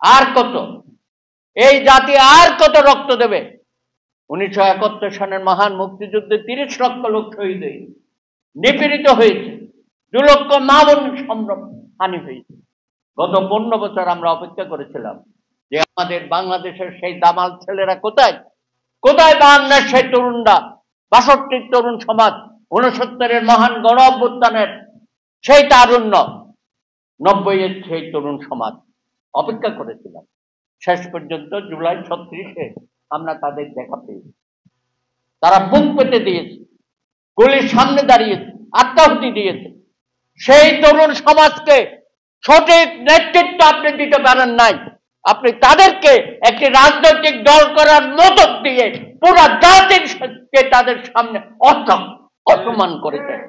আর কত? এই জাতি আর কত রক্ত দেবে? 1971 সালের মহান মুক্তিযুদ্ধে 30 লক্ষ লোক শহীদ হয়েছে, নিপীড়িত হয়েছে, 2 লক্ষ মা বোন সম্ভ্রম হানি হয়েছে। গত 15 বছর আমরা অপেক্ষা করেছিলাম যে আমাদের বাংলাদেশের সেই দামাল ছেলেরা কোথায়, কোথায় বাংলার সেই তরুণরা, 62 তরুণ সমাজ, 69 মহান গণ অভ্যুত্থানের সেই তারুণ্য, 90 সেই তরুণ সমাজ অপেক্ষা করেছিলাম। শেষ পর্যন্ত জুলাই 36-এ আমরা তাদের দেখা পেয়েছি। তারা বুক পেতে দিয়েছে, গুলির সামনে দাঁড়িয়েছে, আত্মাহুতি দিয়েছে। সেই তরুণ সমাজকে সঠিক নেতৃত্ব আপনি দিতে পারেন নাই। আপনি তাদেরকে একটি রাজনৈতিক দল করার মতো দিয়ে পুরা জাতিকে তাদের সামনে অসম্মান করেছেন।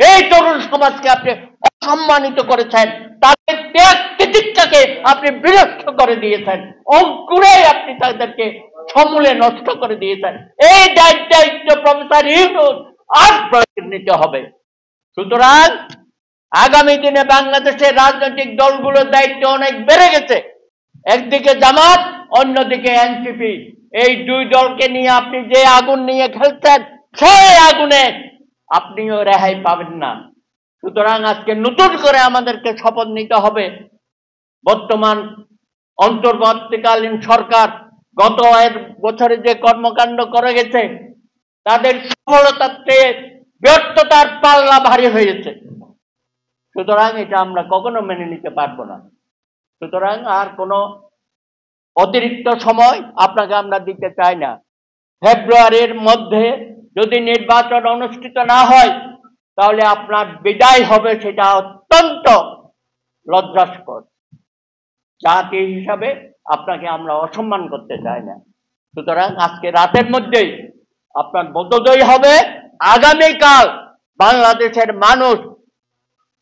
এই তরুণ সমাজকে আপনি অসম্মানিত করেছেন, তাদের ত্যাগ তিতিক্ষাকে আপনি বিনষ্ট করে দিয়েছেন, অঙ্কুরে আপনি তাদেরকে সমূলে নষ্ট করে দিয়েছেন। এই দায়িত্ব প্রফেসর ইউনূস আজ প্রয়োগ নিতে হবে। সুতরাং আগামী দিনে বাংলাদেশের রাজনৈতিক দলগুলোর দায়িত্ব অনেক বেড়ে গেছে। একদিকে জামাত, অন্যদিকে এনসিপি। এই 2 দলকে নিয়ে আপনি যে আগুন নিয়ে খেলছেন, সেই আগুনে আপনিও রেহাই পাবেন না। সুতরাং আজকে নতুন করে আমাদেরকে শপথ নিতে হবে। বর্তমান অন্তর্বর্তীকালীন সরকার গত 1 বছরে যে কর্মকাণ্ড করে গেছে, তাদের সফলতার চেয়ে ব্যর্থতার পাল্লা ভারী হয়েছে। সুতরাং এটা আমরা কখনো মেনে নিতে পারবো না। সুতরাং আর কোনো অতিরিক্ত সময় আপনাকে আমরা দিতে চাই না। ফেব্রুয়ারির মধ্যে যদি নির্বাচন অনুষ্ঠিত না হয়, তাহলে আপনার বিদায় হবে, সেটা অত্যন্ত লজ্জাস্কর। জাতি হিসাবে আপনাকে আমরা অসম্মান করতে চাই না। সুতরাং আজকে রাতের মধ্যেই আপনার বোধোদয় হবে। আগামীকাল বাংলাদেশের মানুষ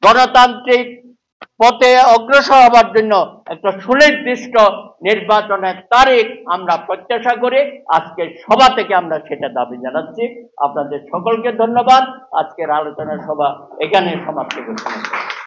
গণতান্ত্রিক পথে অগ্রসর হবার জন্য একটা সুনির্দিষ্ট নির্বাচনের তারিখ আমরা প্রত্যাশা করি। আজকে সভা থেকে আমরা সেটা দাবি জানাচ্ছি। আপনাদের সকলকে ধন্যবাদ। আজকের আলোচনা সভা এখানে সমাপ্ত করছি।